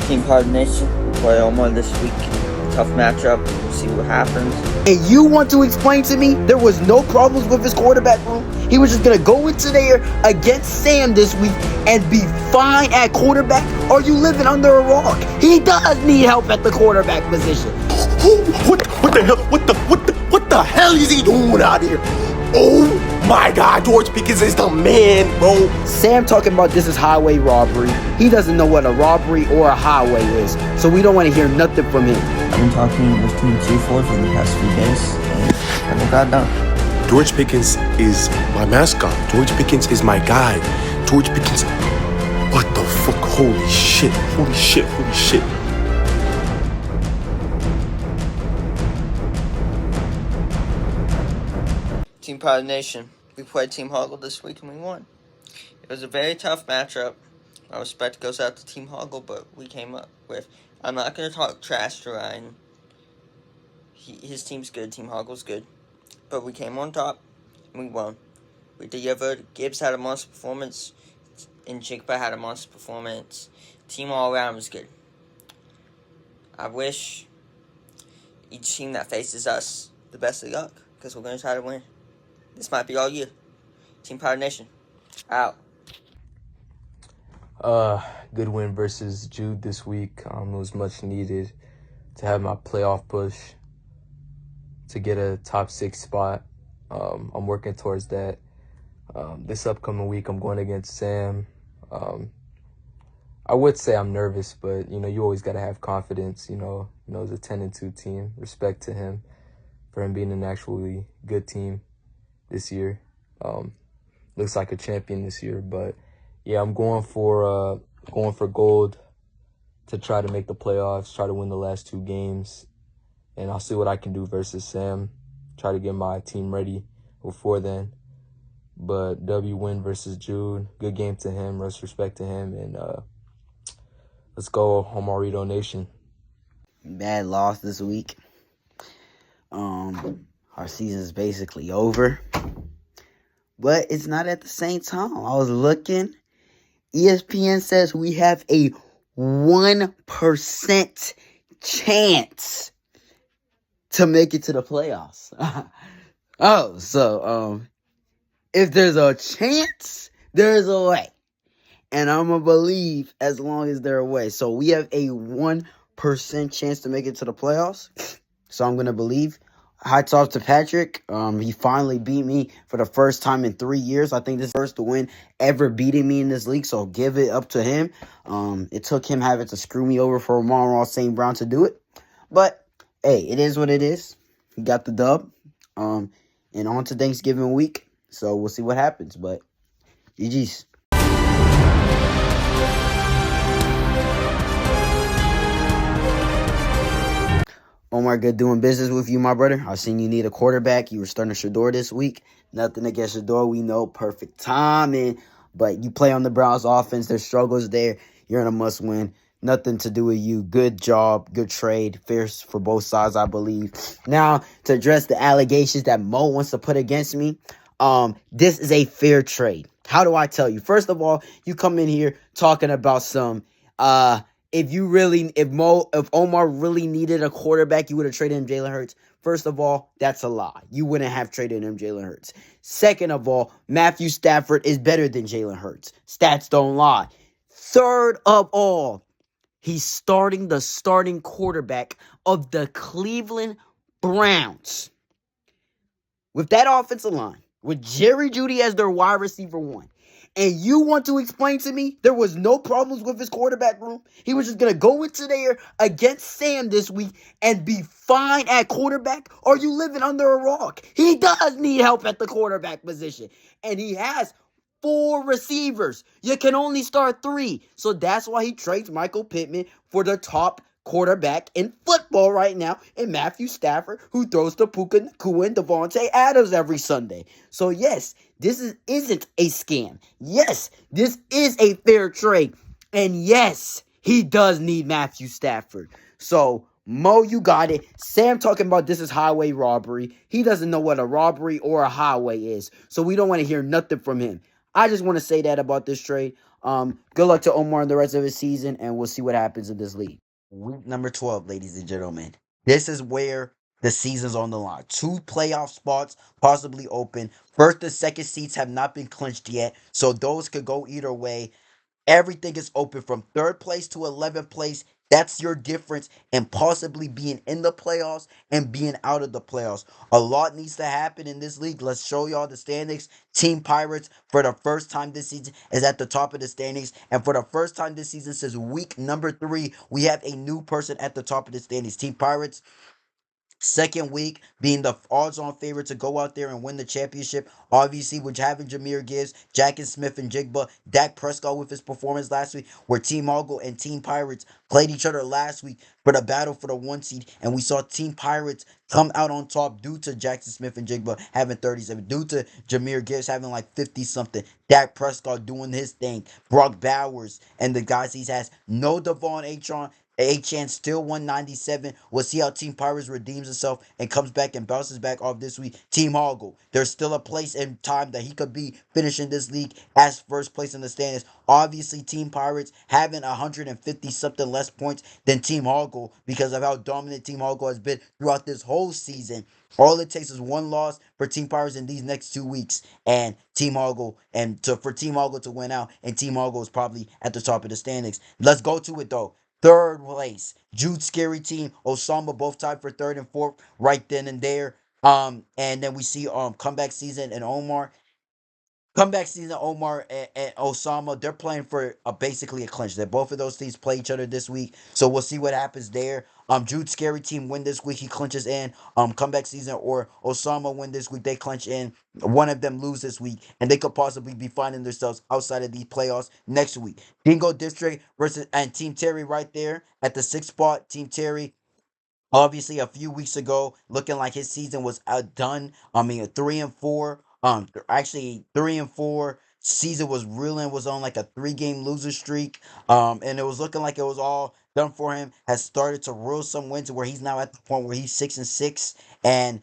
Team Pod Nation, we play Oumar this week. Tough matchup. We'll see what happens. And you want to explain to me there was no problems with his quarterback room? He was just going to go into there against Sam this week and be fine at quarterback? Are you living under a rock? He does need help at the quarterback position. What the hell is he doing out here? Oh my God, George Pickens is the man, bro. Sam talking about this is highway robbery. He doesn't know what a robbery or a highway is, so we don't want to hear nothing from him. I've been talking with Team 2-4 for the past few days, and haven't got done. George Pickens is my mascot. George Pickens is my guy. George Pickens. What the fuck? Holy shit. Holy shit. Holy shit. Team Pod Nation, we played Team Hoggle this week and we won. It was a very tough matchup. My respect goes out to Team Hoggle, but we came up with... I'm not going to talk trash to Ryan. His team's good. Team Hoggle's good. But we came on top and we won. We delivered. Gibbs had a monster performance. And Jigba had a monster performance. Team all around was good. I wish each team that faces us the best of luck, because we're going to try to win. This might be all year. Team Power Nation, out. Good win versus Jude this week. It was much needed to have my playoff push to get a top 6 spot. I'm working towards that. This upcoming week, I'm going against Sam. I would say I'm nervous, but you always got to have confidence. It's a 10-2 team. Respect to him for him being an actually good team this year. Looks like a champion this year, but yeah, I'm going for gold to try to make the playoffs, try to win the last 2 games, and I'll see what I can do versus Sam. Try to get my team ready before then. But W win versus Jude, good game to him, respect to him, and let's go Oumar Nation. Bad loss this week. Our season's basically over. But it's not at the same time. I was looking. ESPN says we have a 1% chance to make it to the playoffs. If there's a chance, there's a way. And I'm going to believe as long as they're away. So we have a 1% chance to make it to the playoffs. So I'm going to believe. Hats off to Patrick. He finally beat me for the first time in 3 years. I think this is the first win ever beating me in this league. So give it up to him. It took him having to screw me over for Oumar St. Brown to do it. But, hey, it is what it is. He got the dub. And on to Thanksgiving week. So we'll see what happens. But, GG's. Oumar, good doing business with you, my brother. I've seen you need a quarterback. You were starting Shador this week. Nothing against Shador. We know perfect timing. But you play on the Browns offense. There's struggles there. You're in a must-win. Nothing to do with you. Good job. Good trade. Fair for both sides, I believe. Now, to address the allegations that Mo wants to put against me, this is a fair trade. How do I tell you? First of all, you come in here talking about some... If Oumar really needed a quarterback, you would have traded him Jalen Hurts. First of all, that's a lie. You wouldn't have traded him Jalen Hurts. Second of all, Matthew Stafford is better than Jalen Hurts. Stats don't lie. Third of all, he's the starting quarterback of the Cleveland Browns. With that offensive line, with Jerry Jeudy as their wide receiver 1, and you want to explain to me there was no problems with his quarterback room? He was just going to go into there against Sam this week and be fine at quarterback? Are you living under a rock? He does need help at the quarterback position. And he has 4 receivers. You can only start 3. So that's why he trades Michael Pittman for the top quarterback in football right now, and Matthew Stafford, who throws to Puka Nacua and Devontae Adams every Sunday. So yes, this isn't a scam. Yes, this is a fair trade. And yes, he does need Matthew Stafford. So Mo, you got it. Sam talking about this is highway robbery. He doesn't know what a robbery or a highway is. So we don't want to hear nothing from him. I just want to say that about this trade. Good luck to Oumar in the rest of his season, and we'll see what happens in this league. Week number 12, ladies and gentlemen. This is where the season's on the line. 2 playoff spots possibly open. First and second seats have not been clinched yet, so those could go either way. Everything is open from third place to 11th place. That's your difference in possibly being in the playoffs and being out of the playoffs. A lot needs to happen in this league. Let's show y'all the standings. Team Pirates, for the first time this season, is at the top of the standings. And for the first time this season, since week number 3, we have a new person at the top of the standings. Team Pirates, second week being the odds-on favorite to go out there and win the championship. Obviously, with having Jameer Gibbs, Jackson Smith, and Jigba, Dak Prescott with his performance last week, where Team Hoggle and Team Pirates played each other last week for the battle for the 1 seed, and we saw Team Pirates come out on top due to Jackson Smith and Jigba having 37, due to Jameer Gibbs having like 50-something, Dak Prescott doing his thing, Brock Bowers, and the guys he's has. No Devon Achron, Achan still 197. We'll see how Team Pirates redeems himself and comes back and bounces back off this week. Team Hoggle, there's still a place and time that he could be finishing this league as first place in the standings. Obviously, Team Pirates having 150 something less points than Team Hoggle because of how dominant Team Hoggle has been throughout this whole season. All it takes is one loss for Team Pirates in these next 2 weeks, and Team Hoggle for Team Hoggle to win out, and Team Hoggle is probably at the top of the standings. Let's go to it though. Third place, Jude Scary Team, Osama both tied for third and fourth right then and there. And then we see comeback season and Oumar. Comeback season, Oumar and Osama, they're playing for basically a clinch. That both of those teams play each other this week, so we'll see what happens there. Jude Scary Team win this week, he clinches in. Comeback season or Osama win this week, they clinch in. One of them lose this week, and they could possibly be finding themselves outside of these playoffs next week. Dingo District versus and Team Terry right there at the 6th spot. Team Terry, obviously, a few weeks ago, looking like his season was outdone. I mean, 3-4. Actually, 3-4. Season was on like a 3-game loser streak. And it was looking like it was all done for him. Has started to rule some wins where he's now at the point where he's 6-6, and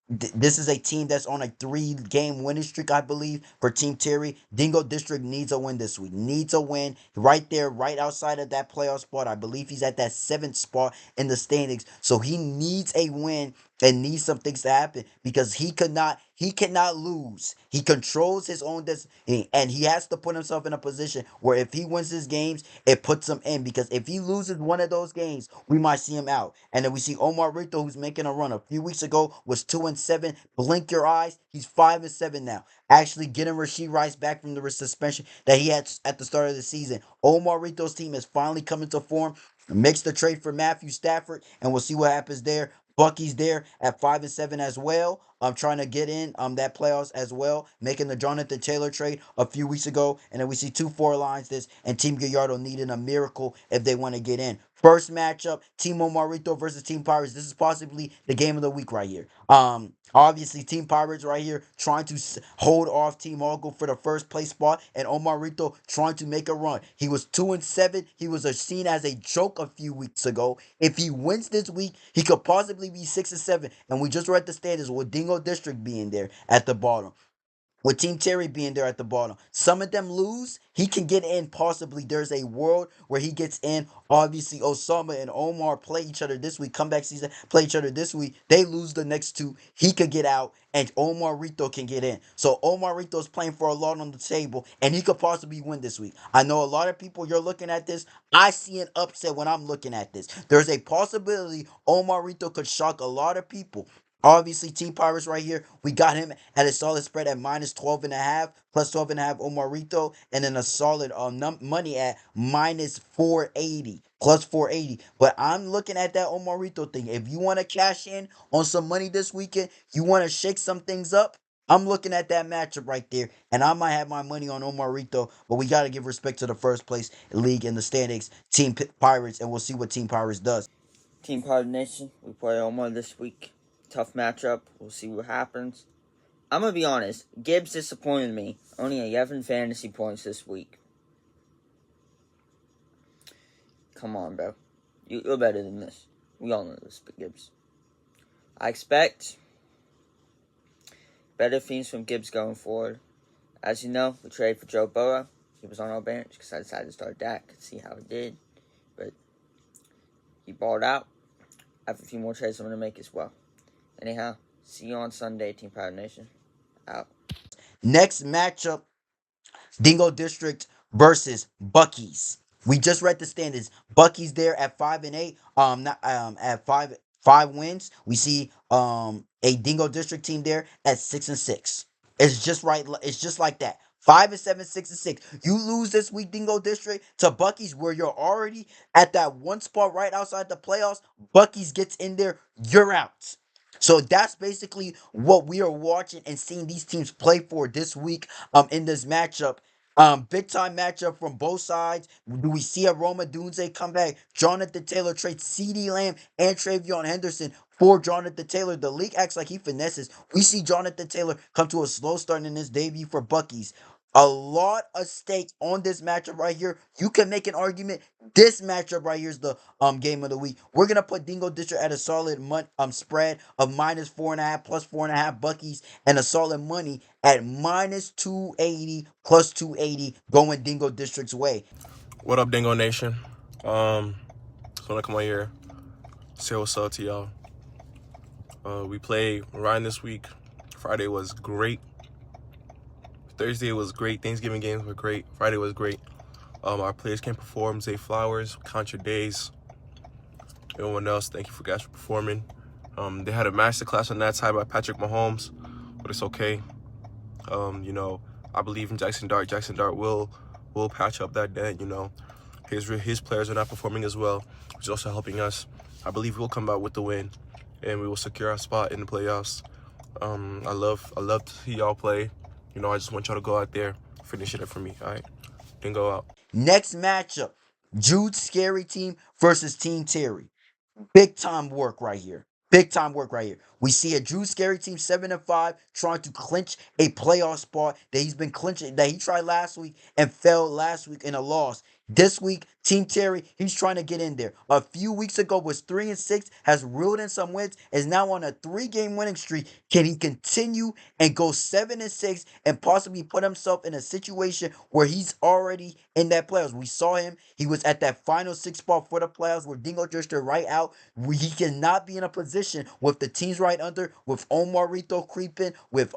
this is a team that's on a 3-game winning streak, I believe, for Team Terry. Dingo District needs a win this week. Needs a win right there, right outside of that playoff spot. I believe he's at that 7th spot in the standings. So he needs a win and needs some things to happen because he cannot lose. He controls his own destiny, and he has to put himself in a position where if he wins his games, it puts him in. Because if he loses one of those games, we might see him out. And then we see Oumar Rito, who's making a run. A few weeks ago was 2-7. Blink your eyes, he's 5-7 now. Actually getting Rasheed Rice back from the suspension that he had at the start of the season. Oumar Rito's team is finally coming to form. Makes the trade for Matthew Stafford, and we'll see what happens there. Bucky's there at 5-7 as well. I'm trying to get in that playoffs as well, making the Jonathan Taylor trade a few weeks ago. And then we see 2-4 lines this, and Team Gallardo needing a miracle if they want to get in. First matchup, Team Omarito versus Team Pirates. This is possibly the game of the week right here. Obviously, Team Pirates right here trying to hold off Team Hoggle for the first place spot, and Omarito trying to make a run. He was 2-7. He was seen as a joke a few weeks ago. If he wins this week, he could possibly be 6-7. And we just read the standings with Dingo District being there at the bottom, with Team Terry being there at the bottom. Some of them lose, he can get in possibly. There's a world where he gets in. Obviously, Osama and Oumar play each other this week. Comeback season, play each other this week. They lose the next 2. He could get out, and Oumar Rito can get in. So Oumar Rito's playing for a lot on the table, and he could possibly win this week. I know a lot of people, you're looking at this. I see an upset when I'm looking at this. There's a possibility Oumar Rito could shock a lot of people. Obviously, Team Pirates right here, we got him at a solid spread at minus 12.5, plus 12.5 Omarito, and then a solid money at minus 480, plus 480. But I'm looking at that Omarito thing. If you want to cash in on some money this weekend, you want to shake some things up, I'm looking at that matchup right there, and I might have my money on Omarito, but we got to give respect to the first place league in the standings, Team Pirates, and we'll see what Team Pirates does. Team Pirate Nation, we play Omar this week. Tough matchup. We'll see what happens. I'm going to be honest. Gibbs disappointed me. Only 11 fantasy points this week. Come on, bro. You're better than this. We all know this, but Gibbs. I expect better things from Gibbs going forward. As you know, we traded for Joe Burrow. he was on our bench because I decided to start Dak and see how it did. But he balled out. I have a few more trades I'm going to make as well. Anyhow, see you on Sunday, Team Proud Nation. Out. Next matchup, Dingo District versus Bucky's. We just read the standings. Bucky's there at 5-8. Not at five wins. We see a Dingo District team there at 6-6. It's just right. It's just like that. 5-7, 6-6. You lose this week, Dingo District, to Bucky's, where you're already at that one spot right outside the playoffs. Bucky's gets in there, you're out. So that's basically what we are watching and seeing these teams play for this week. In this matchup. Big time matchup from both sides. Do we see a Roma Dunze come back? Jonathan Taylor trades CD Lamb and Travion Henderson for Jonathan Taylor. The league acts like he finesses. We see Jonathan Taylor come to a slow start in his debut for Bucky's. A lot of stake on this matchup right here. You can make an argument. This matchup right here is the game of the week. We're gonna put Dingo District at a solid spread of -4.5 +4.5 Bucky's, and a solid money at -280 +280 going Dingo District's way. What up, Dingo Nation? Just wanna come on here, say what's up to y'all. We played Ryan this week. Friday was great. Thursday was great. Thanksgiving games were great. Friday was great. Our players can perform. Zay Flowers, count your days. Everyone else, thank you for guys for performing. They had a masterclass on that side by Patrick Mahomes, but it's okay. I believe in Jackson Dart. Jackson Dart will patch up that dent. His players are not performing as well, which is also helping us. I believe we'll come out with the win, and we will secure our spot in the playoffs. I love to see y'all play. I just want y'all to go out there, finish it up for me. All right, Dingo out. Next matchup, Jude's Scary Team versus Team Terry. Big time work right here. Big time work right here. We see a Drew Scary Team 7-5 trying to clinch a playoff spot that he's been clinching, that he tried last week and failed last week in a loss. This week, Team Terry, he's trying to get in there. A few weeks ago was 3-6, has reeled in some wins, is now on a 3-game winning streak. Can he continue and go 7-6 and possibly put himself in a situation where he's already in that playoffs? We saw him. He was at that final 6 spot for the playoffs where Dingo just right out. He cannot be in a position with the teams right under, with Oumar creeping, with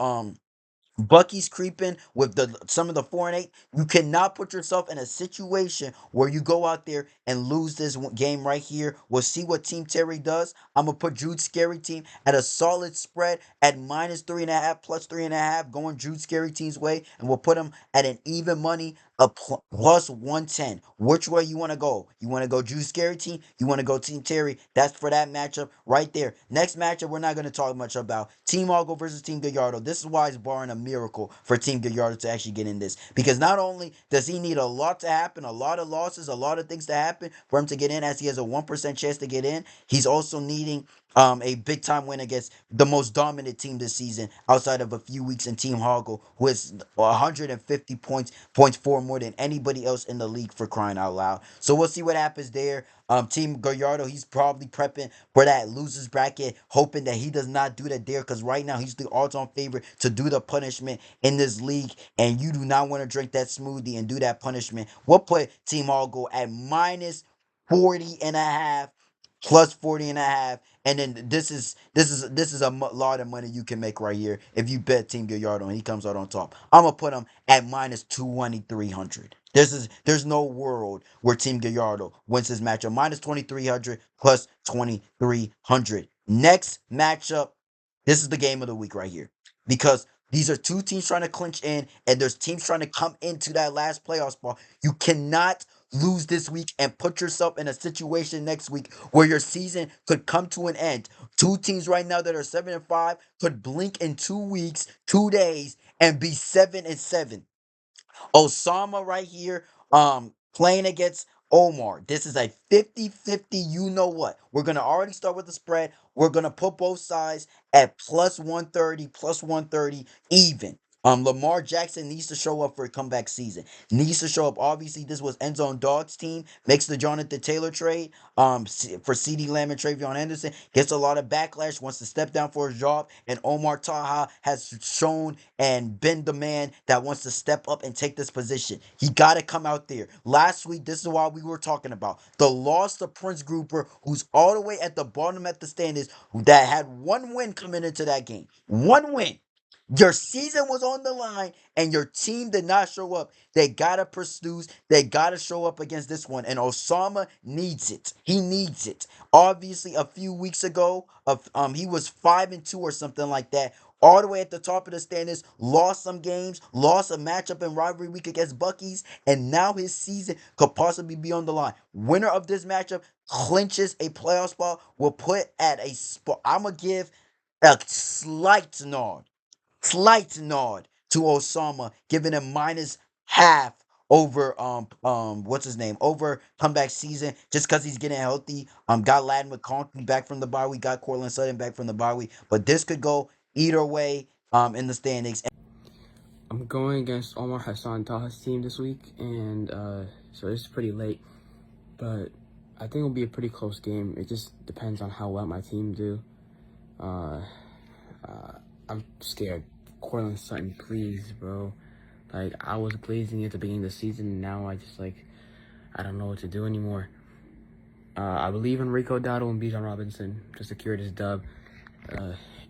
Bucky's creeping, with some of the 4-8. You cannot put yourself in a situation where you go out there and lose this game right here. We'll see what Team Terry does. I'm gonna put Jude's Scary Team at a solid spread at -3.5 +3.5, going Jude's Scary Team's way, and we'll put him at an even money of +110. Which way you want to go? You want to go Jude's Scary Team? You want to go Team Terry? That's for that matchup right there. Next matchup, we're not going to talk much about. Team Hoggle versus Team Gallardo. This is why it's barring a miracle for Team Gallardo to actually get in this. Because not only does he need a lot to happen, a lot of losses, a lot of things to happen for him to get in, as he has a 1% chance to get in, he's also needing a big time win against the most dominant team this season outside of a few weeks in Team Hoggle, who has 150 points for more than anybody else in the league, for crying out loud. So we'll see what happens there. Team Gallardo, he's probably prepping for that losers bracket, hoping that he does not do that there, because right now he's the odds-on favorite to do the punishment in this league, and you do not want to drink that smoothie and do that punishment. We'll put Team Hoggle at -40.5 +40.5, and then this is a lot of money you can make right here if you bet Team Gallardo and he comes out on top. I'm gonna put him at -2,300. There's no world where Team Gallardo wins this matchup. -2,300 +2,300. Next matchup, this is the game of the week right here, because these are two teams trying to clinch in, and there's teams trying to come into that last playoff spot. You cannot lose this week and put yourself in a situation next week where your season could come to an end. Two teams right now that are 7-5 could blink in 2 weeks, 2 days, and be 7-7. Osama right here, playing against Oumar. This is a 50-50. You know what? We're gonna already start with the spread. We're gonna put both sides at +130, +130 even. Lamar Jackson needs to show up for a comeback season. Needs to show up. Obviously, this was End Zone Dog's team. Makes the Jonathan Taylor trade. For CeeDee Lamb and Travion Henderson. Gets a lot of backlash. Wants to step down for his job. And Oumar Taha has shown and been the man that wants to step up and take this position. He got to come out there. Last week, this is what we were talking about. The loss to Prince Grouper, who's all the way at the bottom at the standings, that had one win coming into that game. One win. Your season was on the line and your team did not show up. They gotta pursue. They gotta show up against this one. And Osama needs it. He needs it. Obviously, a few weeks ago, he was 5-2 or something like that. All the way at the top of the standings, lost some games, lost a matchup in rivalry week against Bucky's, and now his season could possibly be on the line. Winner of this matchup clinches a playoff spot. Will put at a spot. I'm gonna give a slight nod to Osama, giving him minus half over what's his name over comeback season just because he's getting healthy. Got Latin McConkey back from the bye week, got Cortland Sutton back from the bye week, but this could go either way in the standings. I'm going against Omar Hassan Taha's team this week, and so it's pretty late, but I think it'll be a pretty close game. It just depends on how well my team do. I'm scared. Cortland Sutton, please, bro. Like, I was glazing at the beginning of the season, and now I don't know what to do anymore. I believe in Rico Dowdle and Bijan Robinson to secure this dub.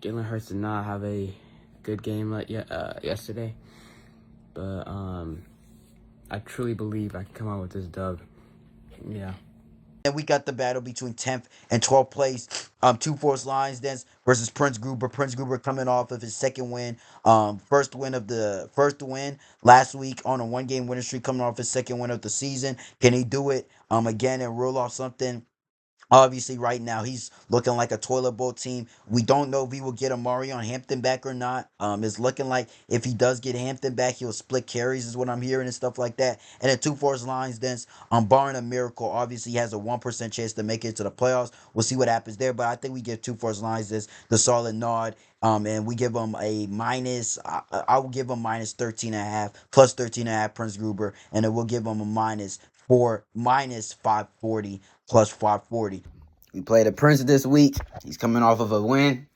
Jalen Hurts did not have a good game yesterday, but I truly believe I can come out with this dub. Yeah. And we got the battle between 10th and 12th place. 2 Force Lions Dance versus Prince Gruber. Prince Gruber coming off of his second win. First win last week on a 1-game winning streak, coming off his second win of the season. Can he do it again and roll off something? Obviously, right now, he's looking like a toilet bowl team. We don't know if he will get Amari on Hampton back or not. It's looking like if he does get Hampton back, he'll split carries, is what I'm hearing, and stuff like that. And then 2 Force Lions, then, barring a miracle, obviously, he has a 1% chance to make it to the playoffs. We'll see what happens there, but I think we give 2 Force Lions this the solid nod. And we give him a minus. I will give him minus 13.5, plus 13.5 Prince Gruber, and then we'll give him a minus 540 plus 540. We played the Prince this week. He's coming off of a win.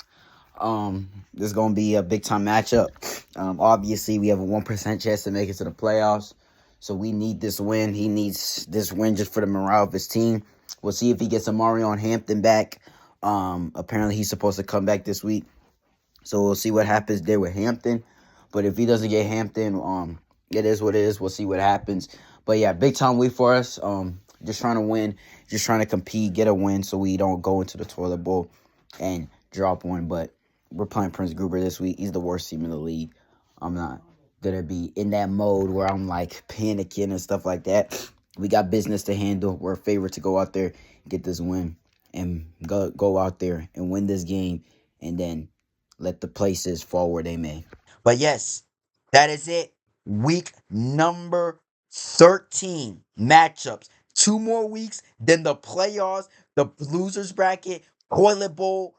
This is gonna be a big time matchup. Obviously, we have a 1% chance to make it to the playoffs, so we need this win. He needs this win just for the morale of his team. We'll see if he gets Amari on Hampton back. Apparently, he's supposed to come back this week, so we'll see what happens there with Hampton. But if he doesn't get Hampton, it is what it is. We'll see what happens. But yeah, big time week for us. Just trying to win, just trying to compete, get a win so we don't go into the toilet bowl and drop one. But we're playing Prince Gruber this week. He's the worst team in the league. I'm not going to be in that mode where I'm like panicking and stuff like that. We got business to handle. We're a favorite to go out there, get this win, and go out there and win this game, and then let the places fall where they may. But yes, that is it. Week number 13 matchups. 2 more weeks, then the playoffs, the losers bracket, toilet bowl.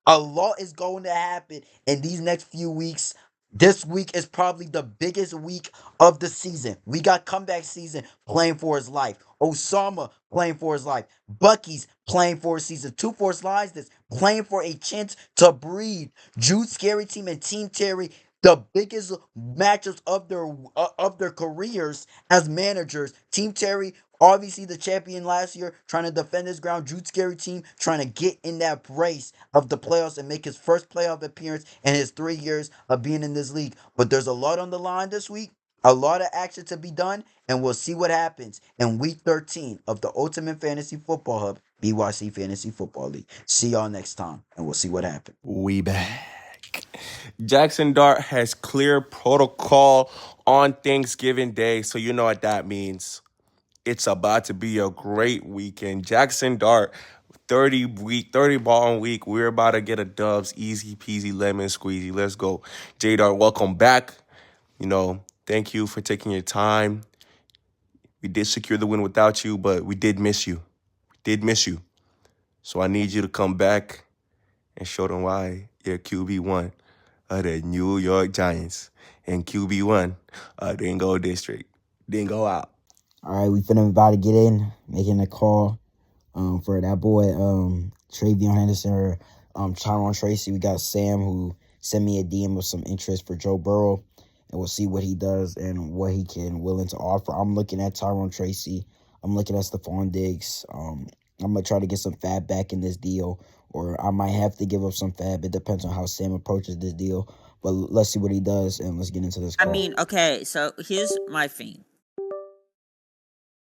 A lot is going to happen in these next few weeks. This week is probably the biggest week of the season. We got comeback season playing for his life. Osama playing for his life. Bucky's playing for his season. 2 Force Lions that's playing for a chance to breathe. Jude Scary Team and Team Terry, the biggest matchups of their careers as managers. Team Terry, obviously the champion last year, trying to defend his ground. Jude Scary Team trying to get in that race of the playoffs and make his first playoff appearance in his 3 years of being in this league. But there's a lot on the line this week. A lot of action to be done, and we'll see what happens in week 13 of the Ultimate Fantasy Football Hub, BYC Fantasy Football League. See y'all next time, and we'll see what happens. We back. Jackson Dart has clear protocol on Thanksgiving Day, so you know what that means. It's about to be a great weekend. Jackson Dart, 30 ball week. We're about to get a dubs, easy peasy lemon squeezy. Let's go. J Dart, welcome back. Thank you for taking your time. We did secure the win without you, but we did miss you. So I need you to come back and show them why you're QB1 of the New York Giants. and QB1, Dingo District. Dingo out. All right, we finna about to get in, making a call for that boy Travion Henderson or Tyron Tracy. We got Sam who sent me a DM with some interest for Joe Burrow, and we'll see what he does and what he can willing to offer. I'm looking at Tyron Tracy. I'm looking at Stephon Diggs. I'm gonna try to get some fab back in this deal, or I might have to give up some fab. It depends on how Sam approaches this deal. But let's see what he does, and let's get into this call. I mean, okay, so here's my thing.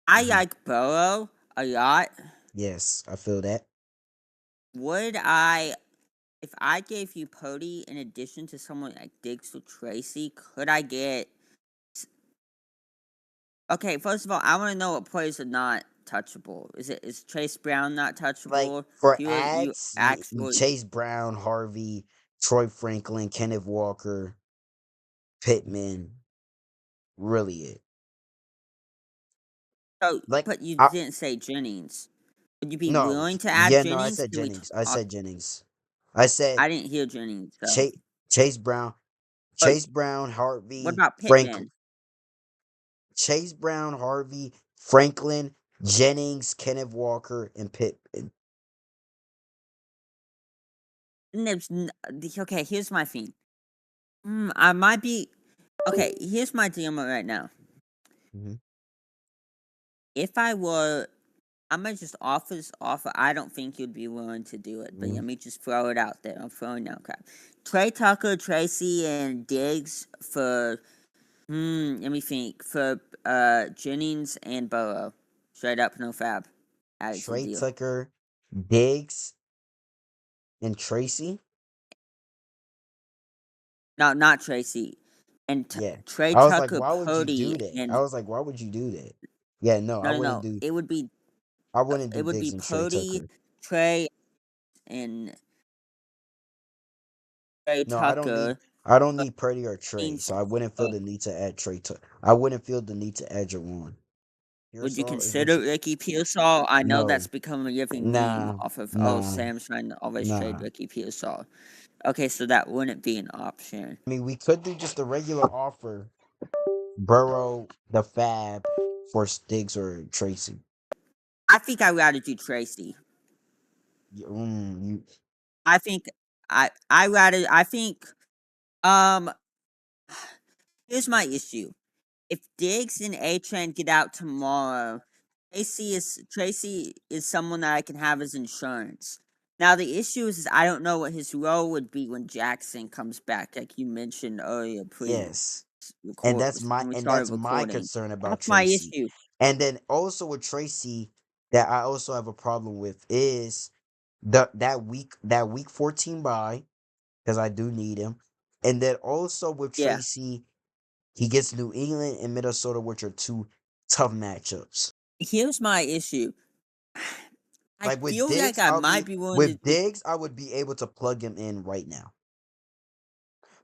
I like Burrow a lot. Yes, I feel that. Would I, if I gave you Purdy in addition to someone like Diggs or Tracy, could I get? Okay, first of all, I want to know what players are not touchable. Is Chase Brown not Like touchable? for You ads, actually. Chase Brown, Harvey, Troy Franklin, Kenneth Walker, Pittman, really it. So, Like but you I didn't say Jennings. Would you be no, willing to add yeah, no, I Jennings? said Can we Jennings. I talk? said Jennings. I said I didn't hear Jennings though. Chase Chase Brown, But Chase Brown, what Harvey, about Franklin, Pittman? Chase Brown, Harvey, Franklin, Jennings, Kenneth Walker, and Pittman. Okay. Here's my thing. I might be. Okay, here's my dilemma right now. Mhm. If I were, I'm gonna just offer this offer. I don't think you'd be willing to do it, but Mhm. let me just throw it out there. I'm throwing out crap. Trey Tucker, Tracy, and Diggs for. Let me think. For Jennings and Burrow. Straight up, no fab. Added to the Trey deal. Tucker, Diggs, and Tracy. No, not Tracy. And Yeah. Trey I was like, Tucker, why would you Purdy, do that? I and was like, why would you do that? Yeah, no, no, no, no. I wouldn't do It would be Diggs and Trey Purdy, Tucker. Trey, and Trey No, Tucker. I don't need Purdy or Trey, Means, so I wouldn't feel the need to add Trey Tucker. I wouldn't feel the need to add Jawan. would you Pearsall is what consider you Ricky Pearsall? I know no. that's become a living meme Nah, off of, oh, nah, Sam's trying to always trade nah. Ricky Pearsall. Okay, so that wouldn't be an option. I mean, we could do just a regular offer. Burrow, the Fab, for Stiggs or Tracy. I think I'd rather do Tracy. You, I think I think um here's my issue. If Diggs and A-Train get out tomorrow, Tracy is someone that I can have as insurance. Now the issue is I don't know what his role would be when Jackson comes back, like you mentioned earlier yes. record when we And started that's my recording. concern about That's my Tracy. issue. And then also with Tracy, that I also have a problem with is that week 14 bye, because I do need him. And then also with Yeah. Tracy, he gets New England and Minnesota, which are two tough matchups. Here's my issue. I Like with feel like Diggs, I might be willing to do. I would be able to plug him in right now.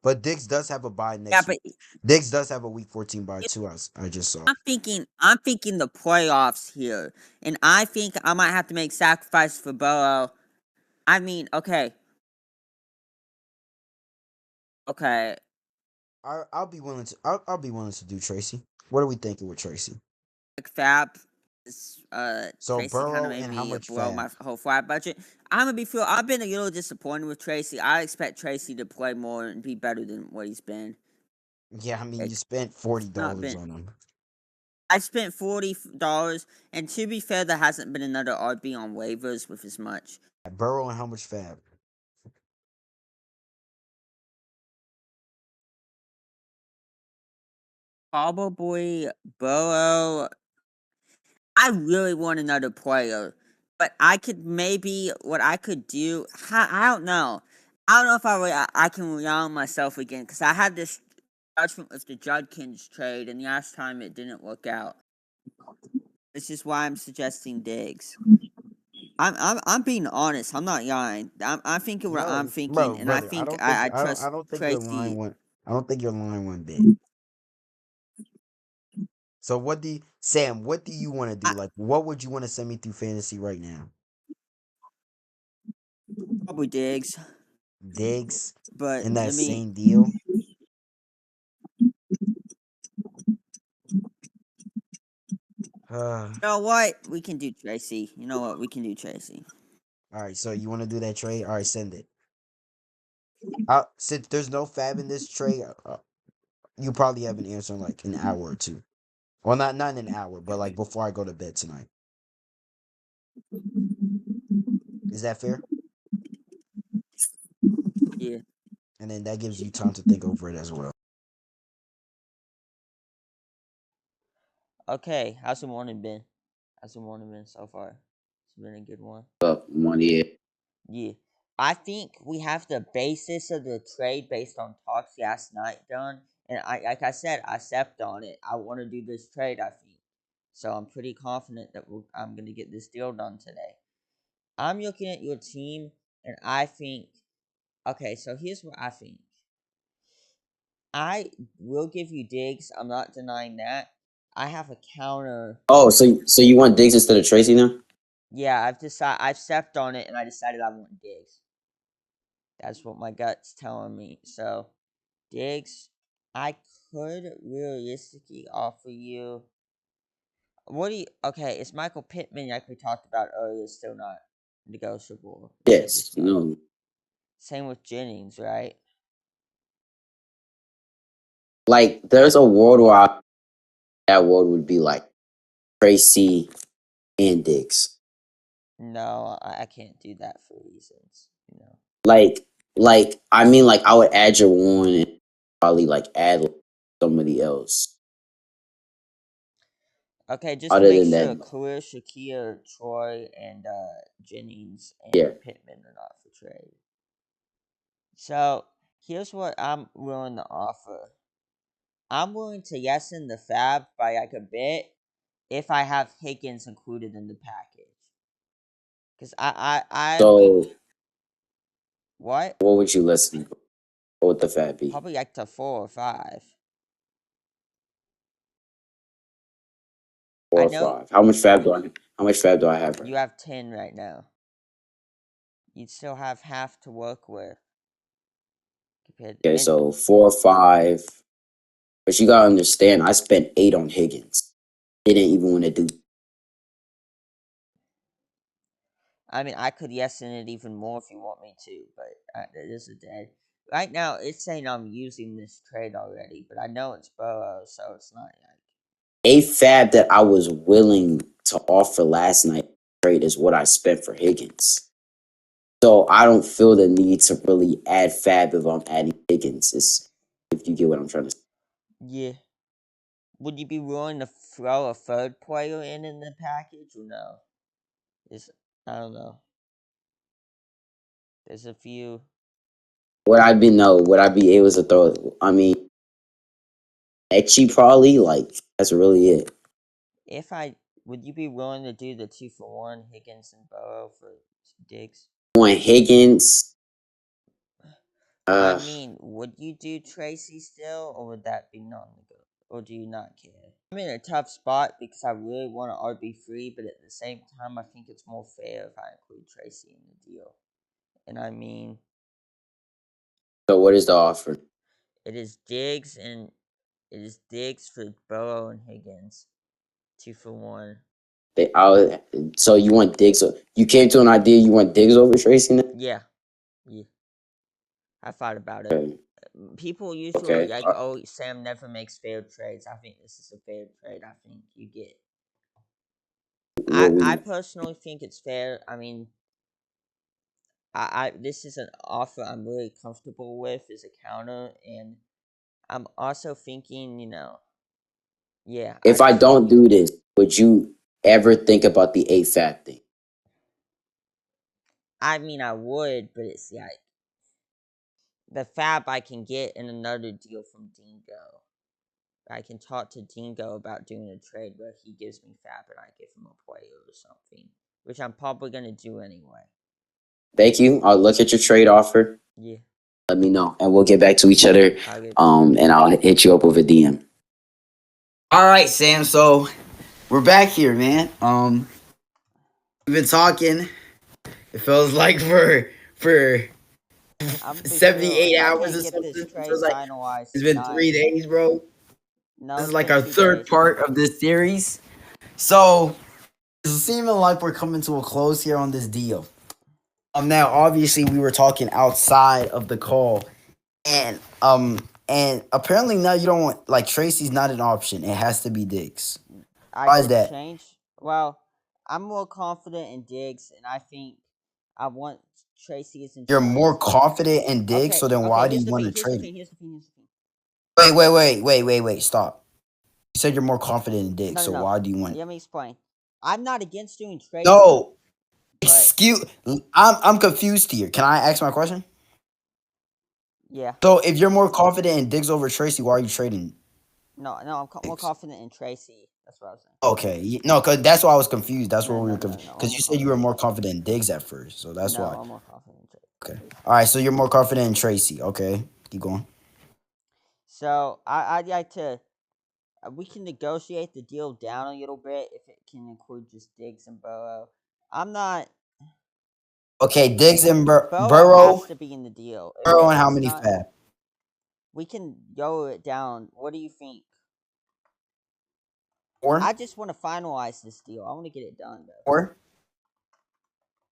But Diggs does have a bye Yeah, next but week. Diggs does have a week 14 bye too. I just saw. I'm thinking the playoffs here, and I think I might have to make sacrifice for Burrow. I mean, okay, okay. I'll be willing to I'll be willing to do Tracy. What are we thinking with Tracy? Like Fab, So Tracy kind of Burrow made and how me much blow Fab? my whole flat budget. I've been a little disappointed with Tracy. I expect Tracy to play more and be better than what he's been. Yeah, I mean you Like, spent it's not $40 been. on him. I spent $40, and to be fair, there hasn't been another RB on waivers with as much. Burrow and how much Fab? Probably Burrow. I really want another player, but I could maybe what I could do. I don't know. I don't know if I can rely on myself again because I had this judgment with the Judkins trade, and last time it didn't work out. This is why I'm suggesting Diggs. I'm being honest. I'm not lying. I'm thinking what I'm No, thinking, bro, and I brother. think I I trust don't think your line Tracy. went. I don't think your line went big. So Sam? What do you want to do? I, Like, what would you want to send me through fantasy right now? probably Diggs, Diggs but in that let me. same deal. You know what? We can do Tracy. You know what? We can do Tracy. All right, so you want to do that trade? All right, send it. Since there's no fab in this trade, you probably have an answer in like an hour or two. Well, not in an hour, but like before I go to bed tonight. Is that fair? Yeah. And then that gives you time to think over it as well. Okay. How's the morning been? How's the morning been so far? It's been a good one. One year. Yeah. I think we have the basis of the trade based on talks last night done. And like I said, I stepped on it. I want to do this trade, I think. So I'm pretty confident that I'm going to get this deal done today. I'm looking at your team, and I think, okay, so here's what I think. I will give you Diggs. I'm not denying that. I have a counter. Oh, so you want Diggs instead of Tracy now? Yeah, I've stepped on it, and I decided I want Diggs. That's what my gut's telling me. So, Diggs, I could realistically offer you. What do you? Okay, it's Michael Pittman, like we talked about earlier, still not negotiable. Yes. No. Same with Jennings, right? Like, there's a world where that world would be like Tracy and Diggs. No, I can't do that for reasons. Like I mean, like I would add your one and probably like add somebody else. Okay, just to Other make than sure, that, Khalil Shakir, Troy, and Jennings yeah. and Pittman are not for trade. So here's what I'm willing to offer. I'm willing to lessen the fab by like a bit if I have Higgins included in the package. Cause I'm So what? what would you listen? What would the fat be? Probably like to 4 or 5. 4 I or know 5. How much fab do I? How much fab do I have? Right you have 10 right now. You'd still have half to work with. Okay, And so 4 or 5. But you gotta understand, I spent 8 on Higgins. Didn't even want to do. I mean, I could yes in it even more if you want me to, but it is a dead. Right now, it's saying I'm using this trade already, but I know it's Burrow, so it's not like. A fab that I was willing to offer last night trade is what I spent for Higgins. So I don't feel the need to really add fab if I'm adding Higgins. If you get what I'm trying to say. Yeah. Would you be willing to throw a third player in the package or no? I don't know. There's a few. Would I be no? Would I be able to throw? I mean, actually, probably like that's really it. Would you be willing to do the 2-for-1 Higgins and Burrow for Diggs? On Higgins, I mean, would you do Tracy still, or would that be non-negotiable? Or do you not care? I'm in a tough spot because I really want to RB3, but at the same time, I think it's more fair if I include Tracy in the deal. And I mean, so what is the offer? it is Diggs for Burrow and Higgins, 2-for-1. So you want Diggs? You came to an idea. You want Diggs over Tracy now? Yeah, I thought about it. Okay. People usually Okay. like, oh, Sam never makes failed trades. I think this is a failed trade. I think you get. I personally think it's fair. I mean, I this is an offer I'm really comfortable with as a counter, and I'm also thinking, yeah. If I don't do this, would you ever think about the AFAB thing? I mean, I would, but it's like the fab I can get in another deal from Dingo. I can talk to Dingo about doing a trade where he gives me fab and I give him a player or something, which I'm probably gonna do anyway. Thank you. I'll look at your trade offer. Yeah. Let me know, and we'll get back to each other. And I'll hit you up with a DM. All right, Sam. So we're back here, man. We've been talking. It feels like for 78 hours or something. It feels like it's been 3 days, bro. No, This is it's like been our 2 third days. part of this series. So it's seeming like we're coming to a close here on this deal. Now obviously we were talking outside of the call, and apparently now you don't want like Tracy's not an option. It has to be Diggs. I Why is could that? change. Well, I'm more confident in Diggs, and I think I want Tracy's You're insurance. more confident in Diggs, Okay, so then okay. why do Here's you the want thing. to Here's the trade thing. him? Here's the thing. Here's the thing. Wait. You said you're more confident in Diggs, No, no, so no. why do you want? Let me explain. I'm not against doing Tracy, No, but excuse. I'm confused here. Can I ask my question? yeah. So if you're more confident in Diggs over Tracy, why are you trading No, I'm more Diggs? confident in Tracy. That's what I was saying. Okay, no, cause that's why I was confused. That's where No, we no, were no, confused. no. I'm Cause you more said you were confident. more confident in Diggs at first, so that's No, why. I'm more confident in Okay, Tracy. all right. So you're more confident in Tracy. Okay, keep going. So I'd like to. We can negotiate the deal down a little bit if it can include just Diggs and Burrow. I'm not. Okay, Diggs and Burrow has to be in the deal. Burrow, If and how it's many not, fab? we can go it down. What do you think? Four, I just want to finalize this deal. I want to get it done, though. four.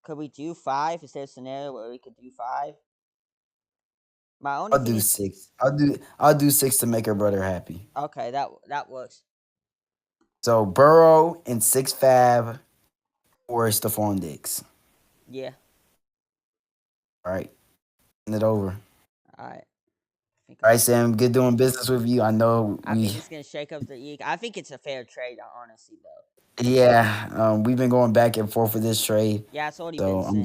Could we do 5? Is there a scenario where we could do 5? My only I'll thing do is, 6. I'll do 6 to make her brother happy. okay, that works. So Burrow and 6 fab or Stephon Diggs. Yeah. All right, send it over. All right. All right, Sam. Good doing business with you. I know I think it's gonna shake up the league. I think it's a fair trade, honestly, though. we've been going back and forth with this trade. Yeah, it's already been So sent. I'm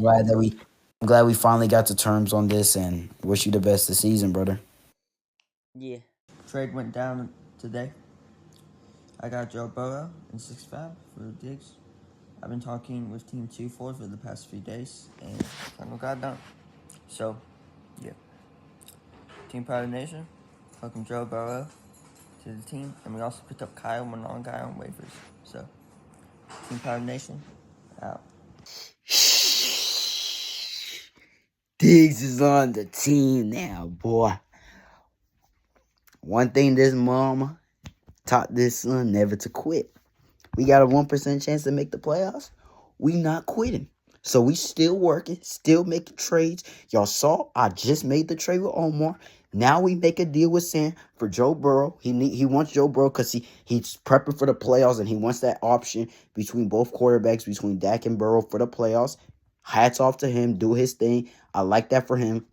glad we finally got to terms on this, and wish you the best this season, brother. Yeah. Trade went down today. I got Joe Burrow and 6 fab for Diggs. I've been talking with Team 2-4 for the past few days, and finally got it done. So, yeah. Team Powder Nation, welcome Joe Burrow to the team, and we also picked up Kyle, my non-guy on waivers. So, Team Powder Nation, out. Diggs is on the team now, boy. One thing this mama taught this son never to quit. We got a 1% chance to make the playoffs. We not quitting. So we still working, still making trades. Y'all saw I just made the trade with Oumar. Now we make a deal with Sam for Joe Burrow. He wants Joe Burrow because he's prepping for the playoffs and he wants that option between both quarterbacks, between Dak and Burrow for the playoffs. Hats off to him. Do his thing. I like that for him.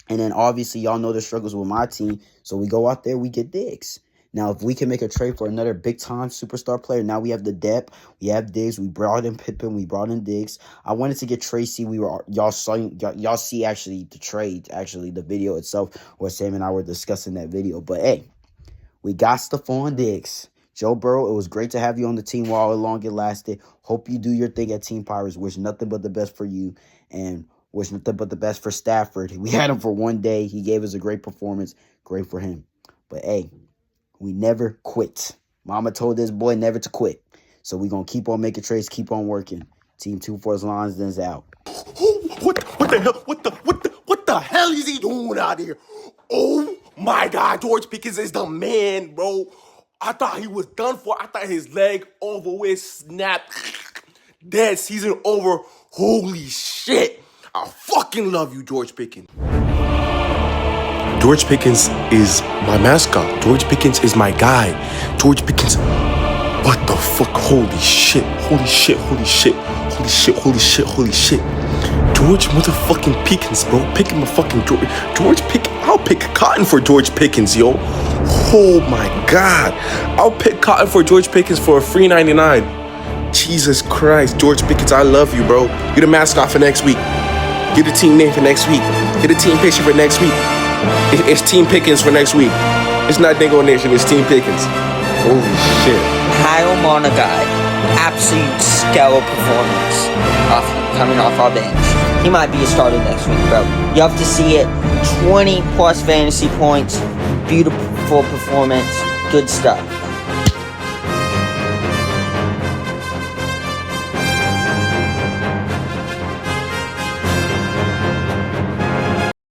And then obviously y'all know the struggles with my team. So we go out there, we get Diggs. Now, if we can make a trade for another big-time superstar player, now we have the depth. We have Diggs. We brought in Pippen. We brought in Diggs. I wanted to get Tracy. Y'all see actually the trade, actually the video itself, where Sam and I were discussing that video. But hey, we got Stephon Diggs. Joe Burrow, it was great to have you on the team while long it lasted. Hope you do your thing at Team Pirates. Wish nothing but the best for you, and wish nothing but the best for Stafford. We had him for one day. He gave us a great performance. Great for him. But hey, we never quit. Mama told this boy never to quit. So we're going to keep on making trades, keep on working. Team 2-4's lines then's out. What the hell is he doing out here? Oh my God, George Pickens is the man, bro. I thought he was done for. I thought his leg over with snapped. Dead, season over. Holy shit. I fucking love you, George Pickens. George Pickens is my mascot. George Pickens is my guy. George Pickens. What the fuck? Holy shit. Holy shit. Holy shit. Holy shit. Holy shit. Holy shit. George motherfucking Pickens, bro. Picking my fucking George Pickens. I'll pick cotton for George Pickens, yo. Oh my God. I'll pick cotton for George Pickens for a free $99. Jesus Christ. George Pickens, I love you, bro. You're the mascot for next week. Get a team name for next week. Get a team picture for next week. It's Team Pickens for next week. It's not Dingo Nation, it's Team Pickens. Holy shit. Kyle Monagai, absolute stellar performance coming off our bench. He might be a starter next week, bro. You have to see it. 20 plus fantasy points. Beautiful performance. Good stuff.